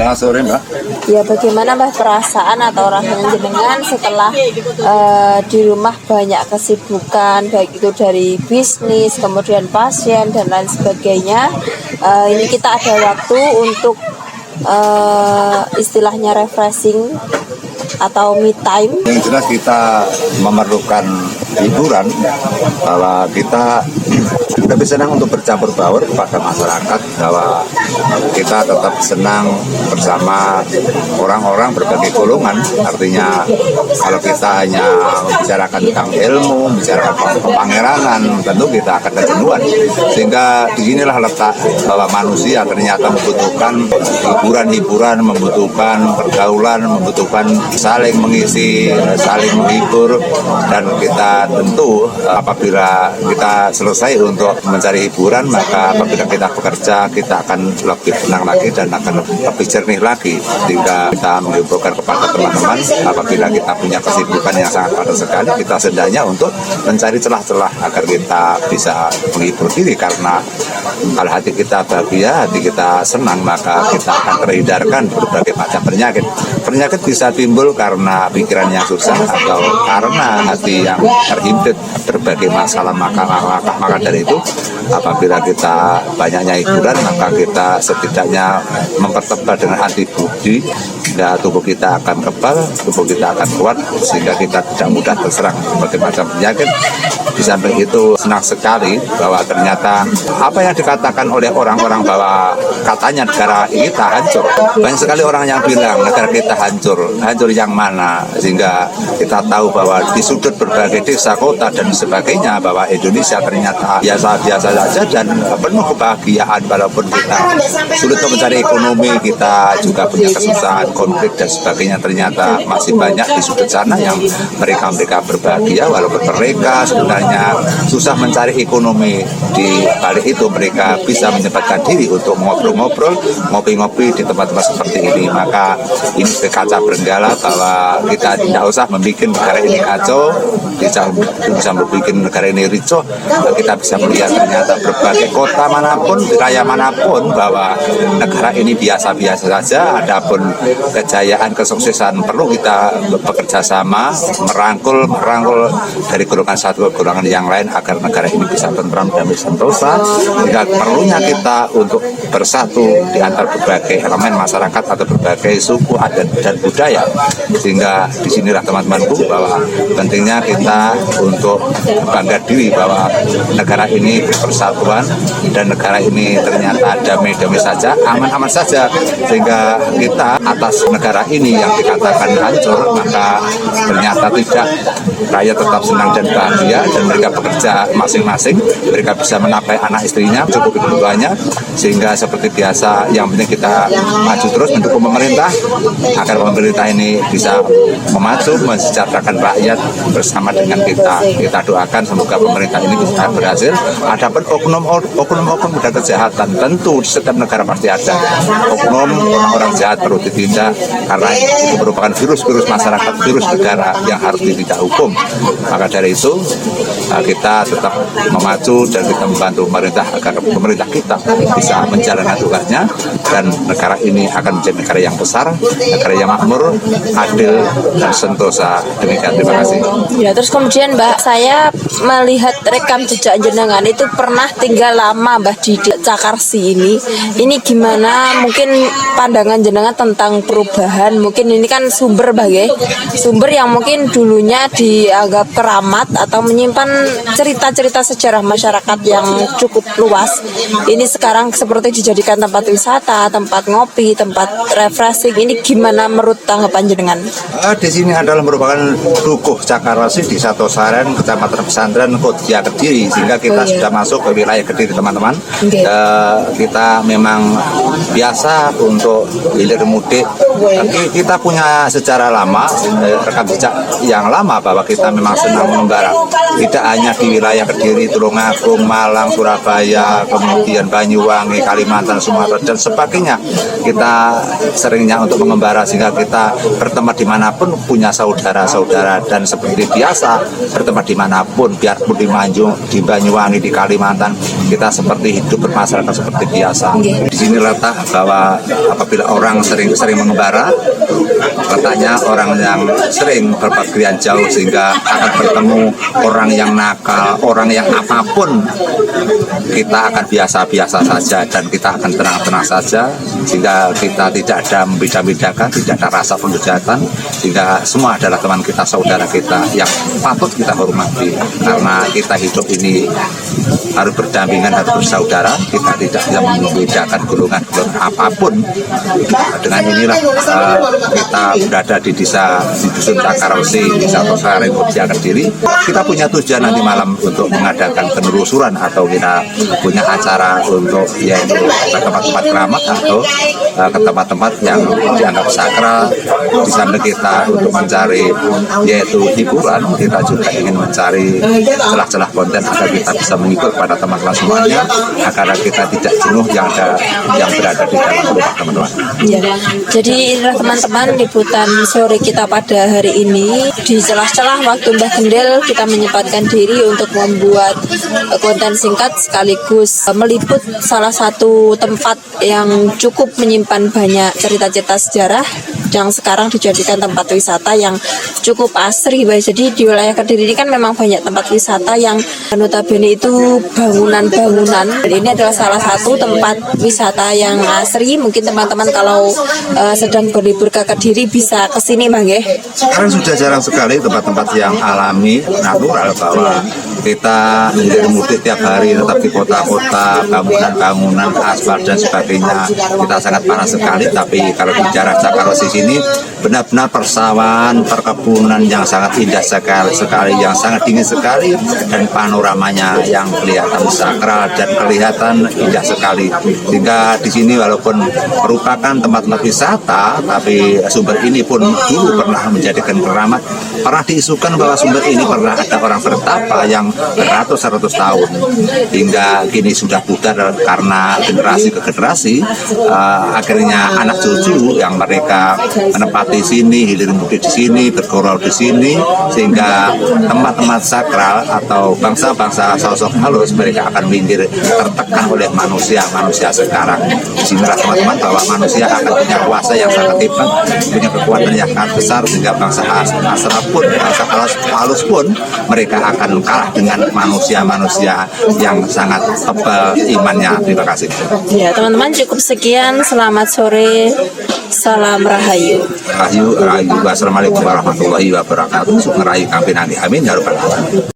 Ya, sore Mbak. Ya, bagaimana Mbak perasaan atau rasanya jenengan setelah di rumah banyak kesibukan, baik itu dari bisnis, kemudian pasien dan lain sebagainya. Ini kita ada waktu untuk istilahnya refreshing atau me time. Yang jelas kita memerlukan hiburan, bahwa kita lebih senang untuk bercampur baur kepada masyarakat, bahwa kita tetap senang bersama orang-orang berbagai golongan. Artinya kalau kita hanya membicarakan tentang ilmu, membicarakan kepangeranan, tentu kita akan kejenuhan. Sehingga disinilah letak bahwa manusia ternyata membutuhkan hiburan-hiburan, membutuhkan pergaulan, membutuhkan saling mengisi, saling menghibur. Dan kita tentu apabila kita selesai untuk mencari hiburan, maka apabila kita bekerja, kita akan lebih tenang lagi dan akan lebih jernih lagi. Sehingga kita menghiburkan kepada teman-teman, apabila kita punya kesibukan yang sangat padat sekali, kita sedangnya untuk mencari celah-celah agar kita bisa menghibur diri. Karena kalau hati kita bahagia, hati kita senang, maka kita akan terhindarkan berbagai macam penyakit. Penyakit bisa timbul karena pikiran yang susah atau karena hati yang terhimpit berbagai masalah. Maka dari itu, apabila kita banyaknya hiburan, maka kita setidaknya mempertebal dengan antibodi, sehingga tubuh kita akan kebal, tubuh kita akan kuat, sehingga kita tidak mudah terserang berbagai macam penyakit. Di samping itu, senang sekali bahwa ternyata apa yang dikatakan oleh orang-orang bahwa katanya negara kita hancur, banyak sekali orang yang bilang negara kita hancur yang mana? Sehingga kita tahu bahwa di sudut berbagai desa, kota dan sebagainya, bahwa Indonesia ternyata biasa-biasa saja dan penuh kebahagiaan. Walaupun kita sulit mencari ekonomi, kita juga punya kesusahan, konflik dan sebagainya, ternyata masih banyak di sudut sana yang mereka berbahagia. Walaupun mereka sebenarnya susah mencari ekonomi, di balik itu mereka bisa menyempatkan diri untuk ngobrol-ngobrol, ngopi-ngopi di tempat-tempat seperti ini. Maka ini sebagai kaca benggala bahwa kita tidak usah membuat negara ini kacau, kita bisa membuat negara ini ricuh. Kita bisa melihat ternyata berbagai kota manapun, wilayah manapun, bahwa negara ini biasa-biasa saja. Adapun kejayaan, kesuksesan perlu kita bekerja sama, merangkul dari golongan satu ke golongan yang lain agar negara ini bisa tentram, damai, sentosa. Sehingga perlunya kita untuk bersatu di antara berbagai elemen masyarakat atau berbagai suku, adat dan budaya. Sehingga disinilah teman-temanku bahwa pentingnya kita untuk bangga diri bahwa negara ini persatuan dan negara ini ternyata damai-damai saja, aman-aman saja. Sehingga kita atas negara ini yang dikatakan hancur, maka ternyata tidak. Rakyat tetap senang dan bahagia dan mereka bekerja masing-masing, mereka bisa menafkahi anak istrinya, cukup kebutuhannya. Sehingga seperti biasa, yang penting kita maju terus mendukung pemerintah agar pemerintah ini bisa memacu, mensejahterakan rakyat bersama dengan kita. Kita doakan semoga pemerintah ini bisa berhasil. Adapun oknum dan kejahatan, tentu di setiap negara pasti ada. Oknum, orang-orang jahat perlu ditindak karena itu merupakan virus masyarakat, virus negara yang harus ditindak hukum. Maka dari itu kita tetap memacu dan kita membantu pemerintah agar pemerintah kita bisa menjalankan tugasnya dan negara ini akan menjadi negara yang besar, negara yang makmur, adil dan sentosa. Demikian, terima kasih. Ya, terus kemudian Mbak, saya melihat rekam jejak jenengan itu pernah tinggal lama Mbak di Cakarsi ini. Ini gimana mungkin pandangan jenengan tentang perubahan? Mungkin ini kan sumber sumber yang mungkin dulunya dianggap keramat atau menyimpan cerita-cerita sejarah masyarakat yang cukup luas. Ini sekarang seperti dijadikan tempat wisata, tempat ngopi, tempat refreshing. Ini gimana menurut tanggapan jenengan? Di sini adalah merupakan dukuh Cakarasi di Satu Saren, Kecamatan Pesantren Kodia Kediri. Sehingga kita sudah masuk ke wilayah Kediri, teman-teman. Kita memang biasa untuk hilir mudik. Tapi kita punya sejarah lama, rekam jejak yang lama bahwa kita memang senang mengembara. tidak hanya di wilayah Kediri, Tulungagung, Malang, Surabaya, kemudian Banyuwangi, Kalimantan, Sumatera dan sebagainya. Kita seringnya untuk mengembara sehingga kita bertempat dimanapun punya saudara-saudara, dan seperti biasa bertempat dimanapun, biarpun di Banyuwangi, di Kalimantan, kita seperti hidup bermasyarakat seperti biasa. Di sini letak bahwa apabila orang sering mengembara, letaknya orang yang sering berpergian jauh sehingga akan bertemu orang yang nakal, orang yang apapun, kita akan biasa-biasa saja dan kita akan tenang-tenang saja, sehingga kita tidak ada membeda-bedakan, tidak ada rasa pendekatan, sehingga semua adalah teman kita, saudara kita yang patut kita hormati, karena kita hidup ini harus berdampingan, harus bersaudara, kita tidak bisa membedakan golongan apapun. Dengan inilah kita berada di dusun Cakarsi, desa Tosareng, Kota Kediri. Kita punya tujuan nanti malam untuk mengadakan penelusuran atau kita punya acara untuk yaitu ke tempat-tempat keramat atau ke tempat-tempat yang dianggap sakral. Di samping kita untuk mencari yaitu hiburan, kita juga ingin mencari celah-celah konten agar kita bisa mengikut pada teman-teman semuanya, agar kita tidak jenuh yang berada di dalam rumah teman-teman. Ya, jadi inilah teman-teman liputan sore kita pada hari ini. Di celah-celah waktu Mbah Gendel kita menyempatkan diri untuk membuat konten singkat sekaligus meliput salah satu tempat yang cukup menyimpan banyak cerita-cerita sejarah yang sekarang dijadikan tempat wisata yang cukup asri. Jadi di wilayah Kediri ini kan memang banyak tempat wisata yang notabene itu bangunan-bangunan. Dan ini adalah salah satu tempat wisata yang asri. Mungkin teman-teman kalau sedang berlibur ke Kediri bisa ke sini, Bang ya. Sekarang sudah jarang sekali tempat-tempat yang alami, natural, bahwa kita menjadi mudik tiap hari tetap di kota-kota, bangunan-bangunan, aspal dan sebagainya. Kita sangat panas sekali, tapi kalau bicara Cakarsi sini benar-benar persawahan, perkebunan yang sangat indah sekali, yang sangat dingin sekali, dan panoramanya yang kelihatan sakral dan kelihatan indah sekali. Sehingga di sini walaupun merupakan tempat-tempat wisata, tapi sumber ini pun dulu pernah menjadikan keramat. Pernah diisukan bahwa sumber ini pernah ada orang bertapa yang beratus-ratus tahun, hingga kini sudah pudar karena generasi ke generasi. Akhirnya anak cucu yang mereka menempati sini, hilir mudik di sini, bergurau di sini, sehingga tempat-tempat sakral atau bangsa-bangsa sosok halus mereka akan minggir tertekan oleh manusia sekarang. Disinilah teman-teman bahwa manusia akan punya kuasa yang sangat hebat, punya kekuatan yang sangat besar, sehingga bangsa asra pun, bangsa halus pun mereka akan kalah dengan manusia-manusia yang sangat tebal imannya. Terima kasih. Ya teman-teman, cukup sekian. Selamat sore. Salam Rahayu. Rahayu. Wassalamualaikum warahmatullahi wabarakatuh. Rahayu kami nanti. Amin ya rabbal alamin.